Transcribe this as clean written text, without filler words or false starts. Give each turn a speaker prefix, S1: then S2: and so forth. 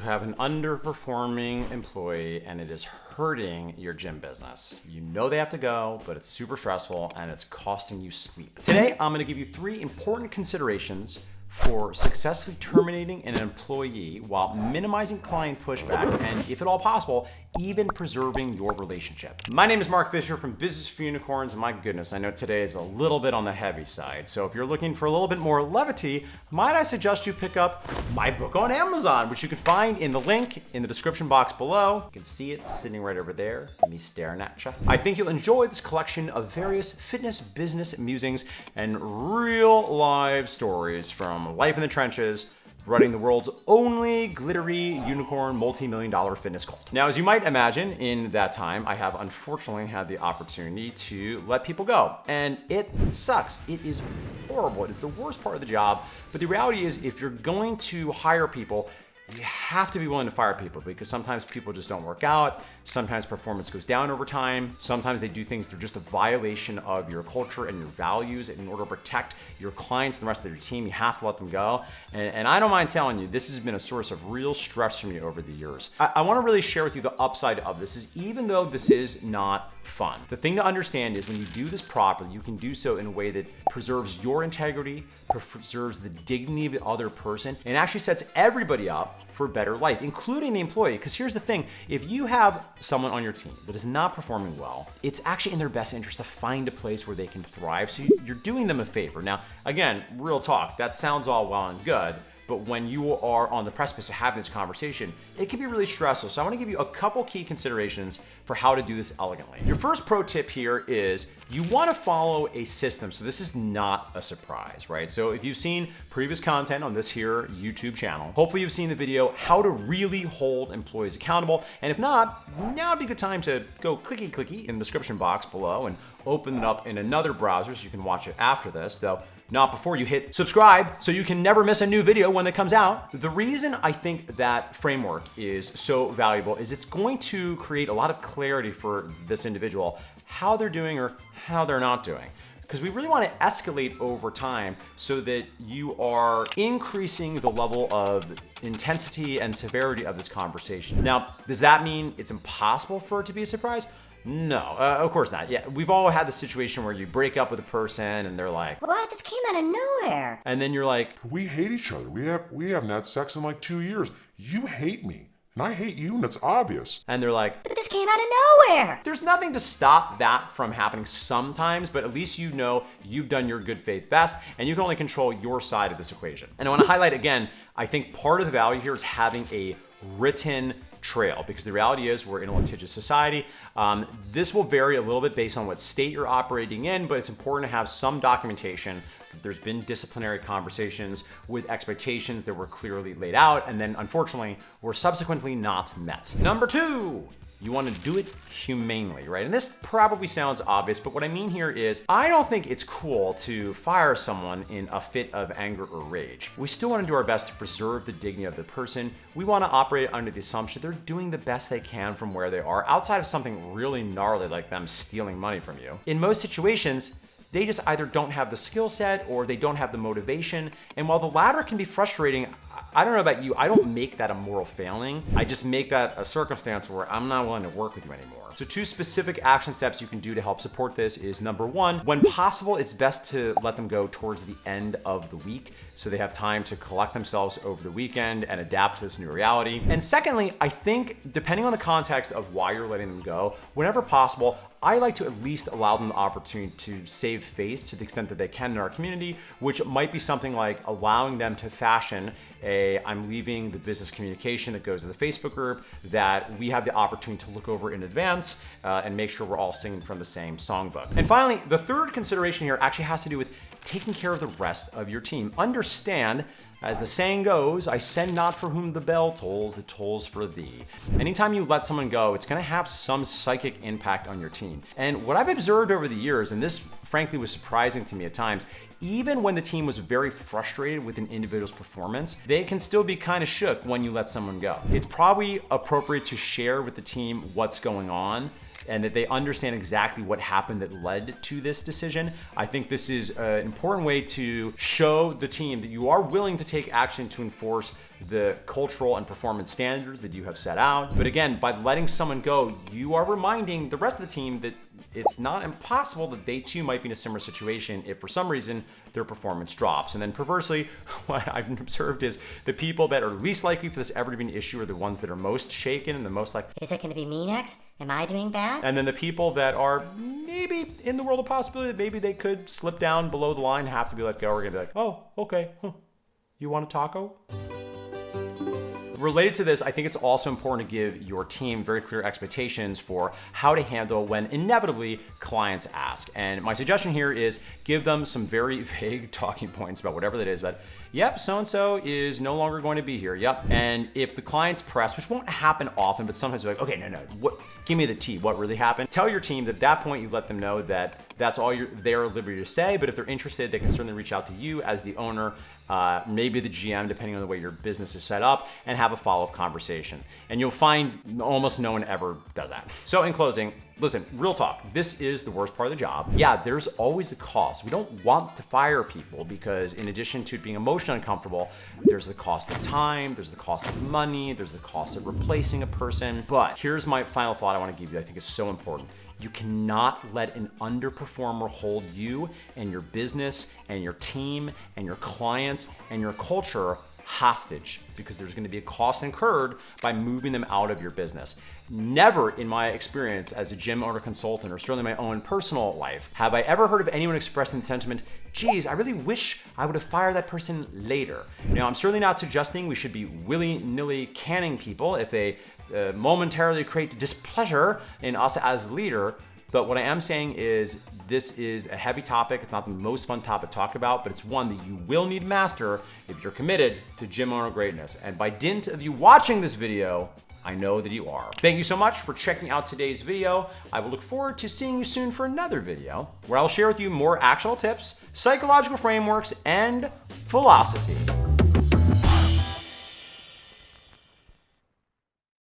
S1: have an underperforming employee and it is hurting your gym business. You know they have to go, but it's super stressful and it's costing you sleep. Today, I'm gonna give you 3 important considerations for successfully terminating an employee while minimizing client pushback and, if at all possible, even preserving your relationship. My name is Mark Fisher from Business for Unicorns, and my goodness, I know today is a little bit on the heavy side. So if you're looking for a little bit more levity, might I suggest you pick up my book on Amazon, which you can find in the link in the description box below. You can see it sitting right over there, me staring at you. I think you'll enjoy this collection of various fitness business musings and real live stories from life in the trenches, running the world's only glittery unicorn multi-million-dollar fitness cult. Now, as you might imagine, in that time, I have unfortunately had the opportunity to let people go. And it sucks. It is horrible. It is the worst part of the job. But the reality is, if you're going to hire people, you have to be willing to fire people, because sometimes people just don't work out. Sometimes performance goes down over time. Sometimes they do things that are just a violation of your culture and your values. And in order to protect your clients and the rest of your team, you have to let them go. And I don't mind telling you, this has been a source of real stress for me over the years. I want to really share with you the upside of this, is even though this is not fun, the thing to understand is when you do this properly, you can do so in a way that preserves your integrity, preserves the dignity of the other person, and actually sets everybody up for a better life, including the employee. Because here's the thing, if you have someone on your team that is not performing well, it's actually in their best interest to find a place where they can thrive. So you're doing them a favor. Now, again, real talk, that sounds all well and good, but when you are on the precipice of having this conversation, it can be really stressful. So I want to give you a couple key considerations for how to do this elegantly. Your first pro tip here is you want to follow a system. So this is not a surprise, right? So if you've seen previous content on this here YouTube channel, hopefully you've seen the video, how to really hold employees accountable. And if not, now would be a good time to go clicky in the description box below and open it up in another browser so you can watch it after this, though not before you hit subscribe so you can never miss a new video when it comes out. The reason I think that framework is so valuable is it's going to create a lot of clarity for this individual, how they're doing or how they're not doing. Because we really want to escalate over time so that you are increasing the level of intensity and severity of this conversation. Now, does that mean it's impossible for it to be a surprise? No, of course not. Yeah, we've all had the situation where you break up with a person and they're like,
S2: "What? This came out of nowhere."
S1: And then you're like,
S3: "We hate each other. We haven't had sex in like 2 years. You hate me, and I hate you, and it's obvious."
S1: And they're like,
S2: "But this came out of nowhere."
S1: There's nothing to stop that from happening sometimes, but at least you know you've done your good faith best, and you can only control your side of this equation. And I want to highlight again, I think part of the value here is having a written trail, because the reality is we're in a litigious society. This will vary a little bit based on what state you're operating in, but it's important to have some documentation that there's been disciplinary conversations with expectations that were clearly laid out and then unfortunately were subsequently not met. Number 2, you want to do it humanely, right? And this probably sounds obvious, but what I mean here is I don't think it's cool to fire someone in a fit of anger or rage. We still want to do our best to preserve the dignity of the person. We want to operate under the assumption they're doing the best they can from where they are, outside of something really gnarly like them stealing money from you. In most situations, they just either don't have the skill set or they don't have the motivation. And while the latter can be frustrating, I don't know about you, I don't make that a moral failing. I just make that a circumstance where I'm not willing to work with you anymore. So 2 specific action steps you can do to help support this is, number 1, when possible, it's best to let them go towards the end of the week so they have time to collect themselves over the weekend and adapt to this new reality. And secondly, I think depending on the context of why you're letting them go, whenever possible, I like to at least allow them the opportunity to save face to the extent that they can in our community, which might be something like allowing them to fashion a "I'm leaving the business communication" that goes to the Facebook group that we have the opportunity to look over in advance and make sure we're all singing from the same songbook. And finally, the third consideration here actually has to do with taking care of the rest of your team. Understand, as the saying goes, I send not for whom the bell tolls, it tolls for thee. Anytime you let someone go, it's gonna have some psychic impact on your team. And what I've observed over the years, and this frankly was surprising to me at times, even when the team was very frustrated with an individual's performance, they can still be kind of shook when you let someone go. It's probably appropriate to share with the team what's going on and that they understand exactly what happened that led to this decision. I think this is an important way to show the team that you are willing to take action to enforce the cultural and performance standards that you have set out. But again, by letting someone go, you are reminding the rest of the team that it's not impossible that they too might be in a similar situation if for some reason their performance drops. And then perversely, what I've observed is the people that are least likely for this ever to be an issue are the ones that are most shaken and the most like,
S2: Is it going to be me next? Am I doing bad?
S1: and then the people that are maybe in the world of possibility that maybe they could slip down below the line, have to be let go, are gonna be like, oh, okay, you want a taco? Related to this, I think it's also important to give your team very clear expectations for how to handle when inevitably clients ask. And my suggestion here is give them some very vague talking points about whatever that is, but yep, so-and-so is no longer going to be here, yep. And if the clients press, which won't happen often, but sometimes you're like, okay, no, what? Give me the tea, what really happened? Tell your team that at that point you let them know that that's all they're at liberty to say, but if they're interested, they can certainly reach out to you as the owner, maybe the GM, depending on the way your business is set up, and have a follow-up conversation. And you'll find almost no one ever does that. So in closing, listen, real talk, this is the worst part of the job. Yeah, there's always a cost. We don't want to fire people because in addition to being emotionally uncomfortable, there's the cost of time, there's the cost of money, there's the cost of replacing a person. But here's my final thought I want to give you. I think is so important. You cannot let an underperformer hold you and your business and your team and your clients and your culture hostage because there's going to be a cost incurred by moving them out of your business. Never in my experience as a gym owner consultant or certainly my own personal life have I ever heard of anyone expressing the sentiment, geez, I really wish I would have fired that person later. Now, I'm certainly not suggesting we should be willy-nilly canning people if they momentarily create displeasure in us as leader. But what I am saying is this is a heavy topic. It's not the most fun topic to talk about, but it's one that you will need to master if you're committed to gym owner greatness. And by dint of you watching this video, I know that you are. Thank you so much for checking out today's video. I will look forward to seeing you soon for another video where I'll share with you more actionable tips, psychological frameworks, and philosophy.